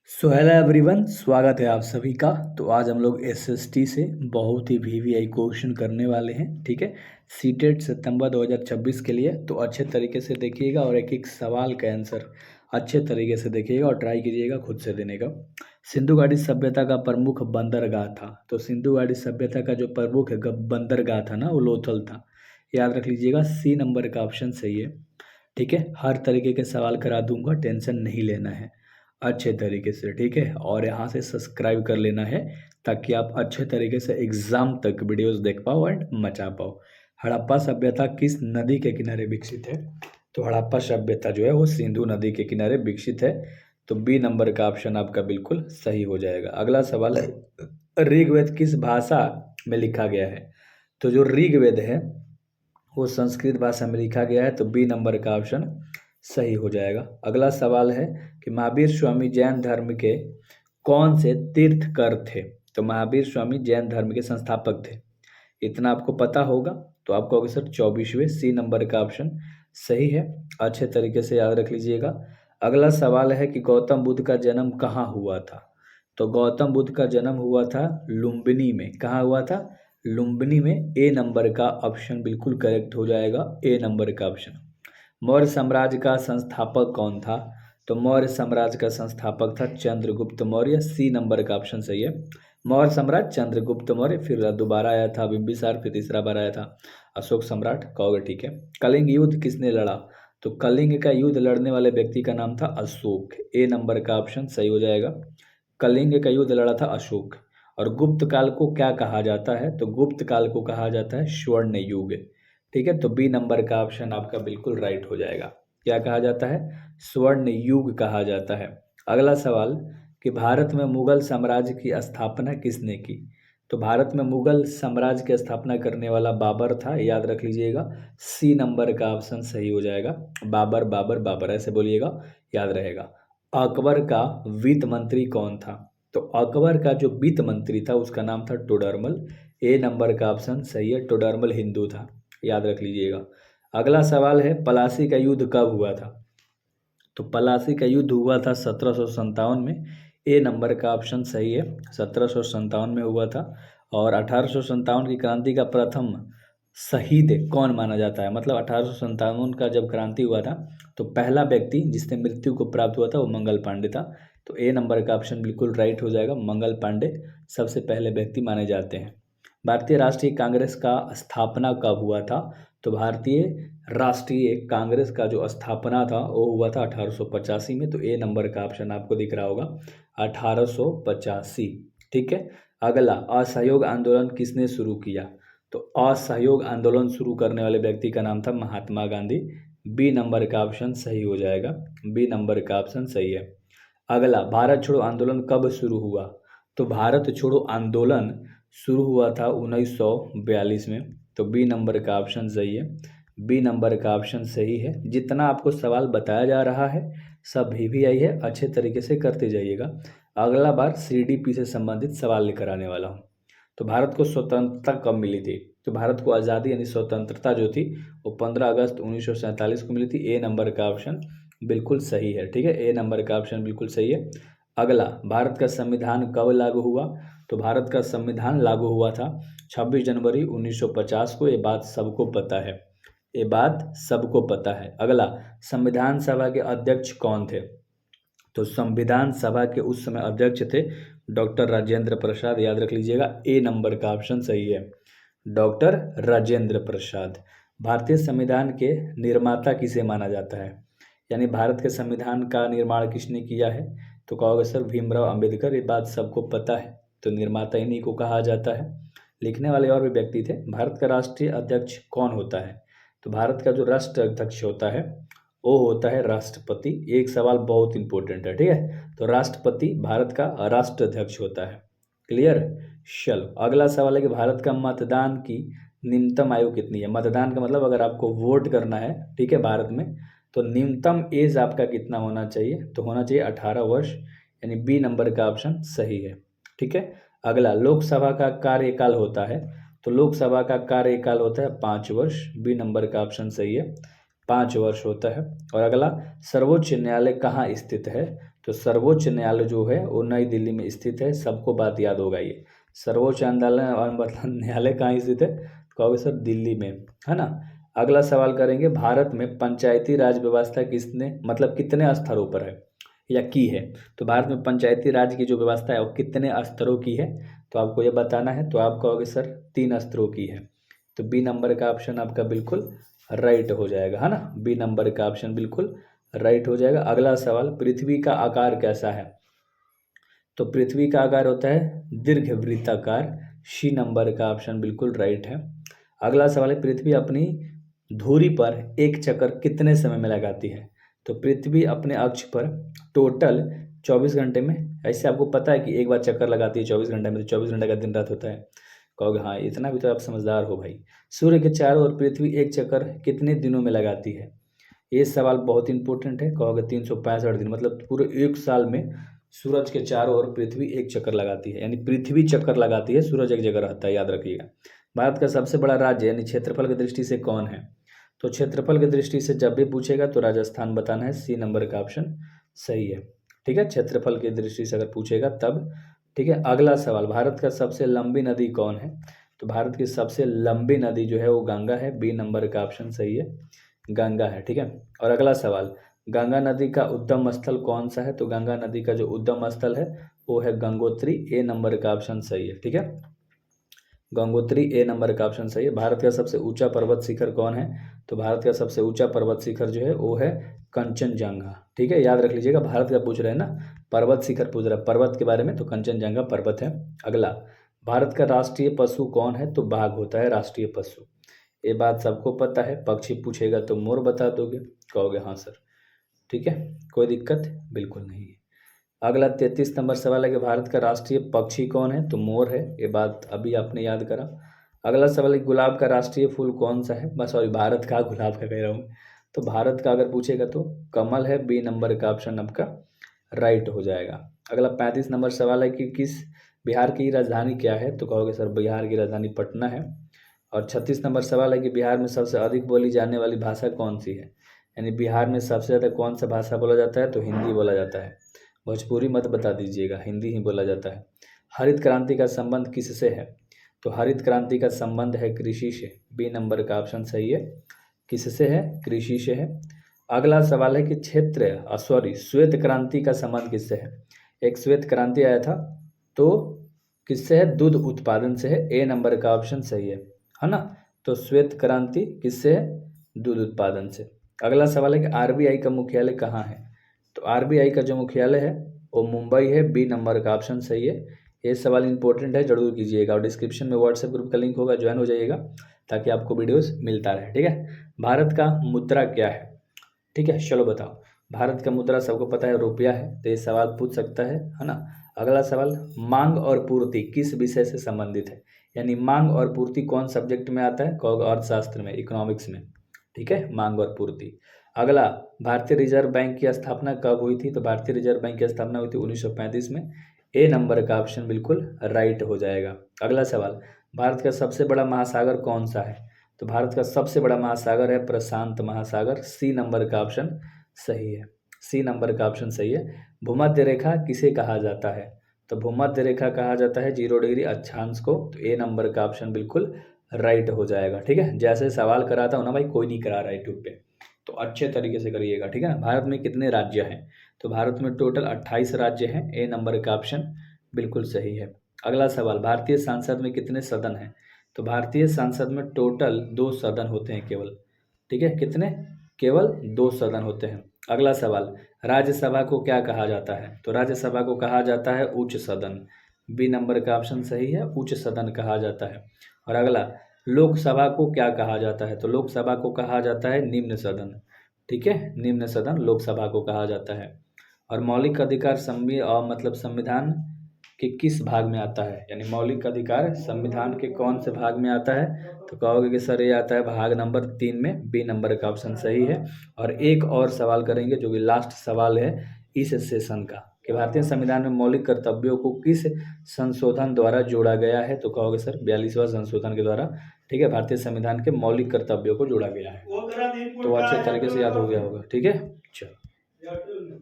So hello everyone, स्वागत है आप सभी का। तो आज हम लोग एसएसटी से बहुत ही वीवीआई क्वेश्चन करने वाले हैं। ठीक है, सीटेट सितंबर 2026 के लिए। तो अच्छे तरीके से देखिएगा और एक एक सवाल का आंसर अच्छे तरीके से देखिएगा और ट्राई कीजिएगा खुद से देने का। सिंधु घाटी सभ्यता का प्रमुख बंदरगाह था। तो सिंधु घाटी सभ्यता का जो प्रमुख बंदरगाह था ना, वो लोथल था। याद रख लीजिएगा, सी नंबर का ऑप्शन सही है। ठीक है, हर तरीके के सवाल करा दूंगा, टेंशन नहीं लेना है अच्छे तरीके से। ठीक है, और यहाँ से सब्सक्राइब कर लेना है ताकि आप अच्छे तरीके से एग्जाम तक वीडियोस देख पाओ एंड मचा पाओ। हड़प्पा सभ्यता किस नदी के किनारे विकसित है? तो हड़प्पा सभ्यता जो है वो सिंधु नदी के किनारे विकसित है। तो बी नंबर का ऑप्शन आपका बिल्कुल सही हो जाएगा। अगला सवाल है, ऋग्वेद किस भाषा में लिखा गया है? तो जो ऋग्वेद है वो संस्कृत भाषा में लिखा गया है। तो बी नंबर का ऑप्शन सही हो जाएगा। अगला सवाल है कि महावीर स्वामी जैन धर्म के कौन से तीर्थकर थे? तो महावीर स्वामी जैन धर्म के संस्थापक थे। इतना आपको पता होगा। तो आप कहोगे सर 24वें, सी नंबर का ऑप्शन सही है। अच्छे तरीके से याद रख लीजिएगा। अगला सवाल है कि गौतम बुद्ध का जन्म कहाँ हुआ था? तो गौतम बुद्ध का जन्म हुआ था लुम्बिनी में। कहाँ हुआ था? लुम्बिनी में। ए नंबर का ऑप्शन बिल्कुल करेक्ट हो जाएगा, ए नंबर का ऑप्शन। मौर्य साम्राज्य का संस्थापक कौन था? तो मौर्य साम्राज्य का संस्थापक था चंद्रगुप्त मौर्य। सी नंबर का ऑप्शन सही है। मौर्य सम्राट चंद्रगुप्त मौर्य, फिर दोबारा आया था बिंबिसार, फिर तीसरा बार आया था अशोक सम्राट। कहोगे ठीक है। कलिंग युद्ध किसने लड़ा? तो कलिंग का युद्ध लड़ने वाले व्यक्ति का नाम था अशोक। ए नंबर का ऑप्शन सही हो जाएगा। कलिंग का युद्ध लड़ा था अशोक। और गुप्त काल को क्या कहा जाता है? तो गुप्त काल को कहा जाता है स्वर्ण युग। ठीक है, तो बी नंबर का ऑप्शन आपका बिल्कुल राइट हो जाएगा। क्या कहा जाता है? स्वर्ण युग कहा जाता है। अगला सवाल कि भारत में मुगल साम्राज्य की स्थापना किसने की? तो भारत में मुगल साम्राज्य की स्थापना करने वाला बाबर था। याद रख लीजिएगा, सी नंबर का ऑप्शन सही हो जाएगा। बाबर बाबर बाबर ऐसे बोलिएगा, याद रहेगा। अकबर का वित्त मंत्री कौन था? तो अकबर का जो वित्त मंत्री था उसका नाम था टोडरमल। ए नंबर का ऑप्शन सही है, टोडरमल हिंदू था। याद रख लीजिएगा। अगला सवाल है, पलासी का युद्ध कब हुआ था? तो पलासी का युद्ध हुआ था 1757 में। ए नंबर का ऑप्शन सही है, 1757 में हुआ था। और 1857 की क्रांति का प्रथम शहीद कौन माना जाता है? मतलब 1857 का जब क्रांति हुआ था तो पहला व्यक्ति जिसने मृत्यु को प्राप्त हुआ था वो मंगल पांडे था। तो ए नंबर का ऑप्शन बिल्कुल राइट हो जाएगा। मंगल पांडे सबसे पहले व्यक्ति माने जाते हैं। भारतीय राष्ट्रीय कांग्रेस का स्थापना कब हुआ था? तो भारतीय राष्ट्रीय कांग्रेस का जो स्थापना था वो हुआ था 1885 में। तो ए नंबर का ऑप्शन आपको दिख रहा होगा 1885। ठीक है। अगला, असहयोग आंदोलन किसने शुरू किया? तो असहयोग आंदोलन शुरू करने वाले व्यक्ति का नाम था महात्मा गांधी। बी नंबर का ऑप्शन सही हो जाएगा। बी नंबर का ऑप्शन सही है। अगला, भारत छोड़ो आंदोलन कब शुरू हुआ? तो भारत छोड़ो आंदोलन शुरू हुआ था 1942 में। तो बी नंबर का ऑप्शन सही है। बी नंबर का ऑप्शन सही है। जितना आपको सवाल बताया जा रहा है सब वीवीआई है, अच्छे तरीके से करते जाइएगा। अगला बार सीडीपी से संबंधित सवाल लेकर आने वाला हूँ। तो भारत को स्वतंत्रता कब मिली थी? तो भारत को आज़ादी यानी स्वतंत्रता जो थी वो 15 अगस्त 1947 को मिली थी। ए नंबर का ऑप्शन बिल्कुल सही है। ठीक है, ए नंबर का ऑप्शन बिल्कुल सही है। अगला, भारत का संविधान कब लागू हुआ? तो भारत का संविधान लागू हुआ था 26 जनवरी 1950 को। ये बात सबको पता है, ये बात सबको पता है। अगला, संविधान सभा के अध्यक्ष कौन थे? तो संविधान सभा के उस समय अध्यक्ष थे डॉक्टर राजेंद्र प्रसाद। याद रख लीजिएगा, ए नंबर का ऑप्शन सही है, डॉक्टर राजेंद्र प्रसाद। भारतीय संविधान के निर्माता किसे माना जाता है? यानी भारत के संविधान का निर्माण किसने किया है? तो कहोगे सर भीमराव अंबेडकर। ये बात सबको पता है, तो निर्माता इन्हीं को कहा जाता है। लिखने वाले और भी व्यक्ति थे। भारत का राष्ट्रीय अध्यक्ष कौन होता है? तो भारत का जो राष्ट्र अध्यक्ष होता है वो होता है राष्ट्रपति। एक सवाल बहुत इंपॉर्टेंट है, ठीक है। तो राष्ट्रपति भारत का राष्ट्राध्यक्ष होता है। क्लियर? चलो अगला सवाल है कि भारत का मतदान की न्यूनतम आयु कितनी है? मतदान का मतलब अगर आपको वोट करना है, ठीक है, भारत में, तो न्यूनतम एज आपका कितना होना चाहिए? तो होना चाहिए 18 वर्ष, यानी बी नंबर का ऑप्शन सही है। ठीक है। अगला, लोकसभा का कार्यकाल होता है। तो लोकसभा का कार्यकाल होता है 5 वर्ष। बी नंबर का ऑप्शन सही है, 5 वर्ष होता है। और अगला, सर्वोच्च न्यायालय कहाँ स्थित है? तो सर्वोच्च न्यायालय जो है वो नई दिल्ली में स्थित है, सबको बात याद होगा ये। सर्वोच्च न्यायालय और मतलब न्यायालय कहाँ स्थित है, तो कहोगे सर दिल्ली में, है ना। अगला सवाल करेंगे, भारत में पंचायती राज व्यवस्था किसने मतलब कितने स्तरों पर है या की है। तो भारत में पंचायती राज की जो व्यवस्था है वो कितने स्तरों की है, तो आपको ये बताना है। तो आप कहोगे सर 3 स्तरों की है। तो बी नंबर का ऑप्शन आपका बिल्कुल राइट हो जाएगा, है ना। बी नंबर का ऑप्शन बिल्कुल राइट हो जाएगा। अगला सवाल, पृथ्वी का आकार कैसा है। तो पृथ्वी का आकार होता है दीर्घ वृत्ताकार। सी नंबर का ऑप्शन बिल्कुल राइट है। अगला सवाल है, पृथ्वी अपनी धुरी पर एक चक्कर कितने समय में लगाती है। तो पृथ्वी अपने अक्ष पर टोटल 24 घंटे में, ऐसे आपको पता है कि एक बार चक्कर लगाती है 24 घंटे में, तो 24 घंटे का दिन रात होता है। कहोगे हाँ इतना भी तो आप समझदार हो भाई। सूर्य के चारों ओर पृथ्वी एक चक्कर कितने दिनों में लगाती है। ये सवाल बहुत इंपॉर्टेंट है। कहोगे 365 दिन, मतलब पूरे एक साल में सूरज के चारों ओर पृथ्वी एक चक्कर लगाती है, यानी पृथ्वी चक्कर लगाती है, सूरज एक जगह रहता है, याद रखिएगा। भारत का सबसे बड़ा राज्य यानी क्षेत्रफल की दृष्टि से कौन है। तो क्षेत्रफल की दृष्टि से जब भी पूछेगा तो राजस्थान बताना है, सी नंबर का ऑप्शन सही है। ठीक है, क्षेत्रफल की दृष्टि से अगर पूछेगा तब। ठीक है, अगला सवाल, भारत का सबसे लंबी नदी कौन है। तो भारत की सबसे लंबी नदी जो है वो गंगा है, बी नंबर का ऑप्शन सही है, गंगा है। ठीक है, और अगला सवाल, गंगा नदी का उद्गम स्थल कौन सा है। तो गंगा नदी का जो उद्गम स्थल है वो है गंगोत्री, ए नंबर का ऑप्शन सही है। ठीक है, गंगोत्री ए नंबर का ऑप्शन सही है। भारत का सबसे ऊंचा पर्वत शिखर कौन है। तो भारत का सबसे ऊंचा पर्वत शिखर जो है वो है कंचनजंगा। ठीक है, याद रख लीजिएगा, भारत का पूछ रहे हैं ना, पर्वत शिखर पूछ रहा है पर्वत के बारे में, तो कंचनजंगा पर्वत है। अगला, भारत का राष्ट्रीय पशु कौन है। तो बाघ होता है राष्ट्रीय पशु, ये बात सबको पता है। पक्षी पूछेगा तो मोर बता दोगे, कहोगे हाँ सर। ठीक है, कोई दिक्कत बिल्कुल नहीं है। अगला 33 नंबर सवाल है कि भारत का राष्ट्रीय पक्षी कौन है। तो मोर है, ये बात अभी आपने याद करा। अगला सवाल है, गुलाब का राष्ट्रीय फूल कौन सा है। बस सॉरी, भारत का, गुलाब का कह रहा हूँ। तो भारत का अगर पूछेगा तो कमल है, बी नंबर का ऑप्शन आपका राइट हो जाएगा। अगला 35 नंबर सवाल है कि किस बिहार की राजधानी क्या है। तो कहोगे सर बिहार की राजधानी पटना है। और 36 नंबर सवाल है कि बिहार में सबसे अधिक बोली जाने वाली भाषा कौन सी है, यानी बिहार में सबसे ज़्यादा कौन सा भाषा बोला जाता है। तो हिंदी बोला जाता है, भोजपुरी मत बता दीजिएगा, हिंदी ही बोला जाता है। हरित क्रांति का संबंध किससे है। तो हरित क्रांति का संबंध है कृषि से, बी नंबर का ऑप्शन सही है, किससे है, कृषि से है। अगला सवाल है कि श्वेत क्रांति का संबंध किससे है। एक श्वेत क्रांति आया था तो किससे है, दूध उत्पादन से है, ए नंबर का ऑप्शन सही है ना। तो श्वेत क्रांति किससे है, दूध उत्पादन से। अगला सवाल है कि आरबीआई का मुख्यालय कहाँ है। तो आरबीआई का जो मुख्यालय है वो मुंबई है, बी नंबर का ऑप्शन सही है। ये सवाल इंपॉर्टेंट है, जरूर कीजिएगा। और डिस्क्रिप्शन में व्हाट्सएप ग्रुप का लिंक होगा, ज्वाइन हो जाइएगा ताकि आपको वीडियोस मिलता रहे। ठीक है, भारत का मुद्रा क्या है। ठीक है, चलो बताओ, भारत का मुद्रा सबको पता है रुपया है, तो ये सवाल पूछ सकता है ना। अगला सवाल, मांग और पूर्ति किस विषय से संबंधित है, यानी मांग और पूर्ति कौन सब्जेक्ट में आता है। कहोगे अर्थशास्त्र में, इकोनॉमिक्स में। ठीक है, मांग और पूर्ति। अगला, भारतीय रिजर्व बैंक की स्थापना कब हुई थी। तो भारतीय रिजर्व बैंक की स्थापना हुई थी 1935 में, ए नंबर का ऑप्शन बिल्कुल राइट हो जाएगा। अगला सवाल, भारत का सबसे बड़ा महासागर कौन सा है। तो भारत का सबसे बड़ा महासागर है प्रशांत महासागर, सी नंबर का ऑप्शन सही है, सी नंबर का ऑप्शन सही है। भूमध्य रेखा किसे कहा जाता है। तो भूमध्य रेखा कहा जाता है 0 डिग्री अक्षांश को, तो ए नंबर का ऑप्शन बिल्कुल राइट हो जाएगा। ठीक है, जैसे सवाल कराता हूँ ना भाई, कोई नहीं करा रहा है यूट्यूब पे, तो अच्छे तरीके से करिएगा। ठीक है ना। भारत में कितने राज्य हैं। तो भारत में टोटल 28 राज्य हैं, ए नंबर का ऑप्शन बिल्कुल सही है। अगला सवाल, भारतीय संसद में कितने सदन हैं। तो भारतीय संसद में टोटल 2 सदन होते हैं केवल। ठीक है, कितने, केवल 2 सदन होते हैं। अगला सवाल, राज्यसभा को क्या कहा जाता है। तो राज्यसभा को कहा जाता है उच्च सदन, बी नंबर का ऑप्शन सही है, उच्च सदन कहा जाता है। और अगला, लोकसभा को क्या कहा जाता है। तो लोकसभा को कहा जाता है निम्न सदन। ठीक है, निम्न सदन लोकसभा को कहा जाता है। और मौलिक अधिकार मतलब संविधान के किस भाग में आता है, यानी मौलिक अधिकार संविधान के कौन से भाग में आता है। तो कहोगे कि सर ये आता है भाग नंबर 3 में, बी नंबर का ऑप्शन सही है। और एक और सवाल करेंगे जो कि लास्ट सवाल है इस सेशन का, कि भारतीय संविधान में मौलिक कर्तव्यों को किस संशोधन द्वारा जोड़ा गया है। तो कहोगे सर 42वां संशोधन के द्वारा। ठीक है, भारतीय संविधान के मौलिक कर्तव्यों को जोड़ा गया है। तो अच्छे तरीके से याद हो गया होगा। ठीक है, चलो।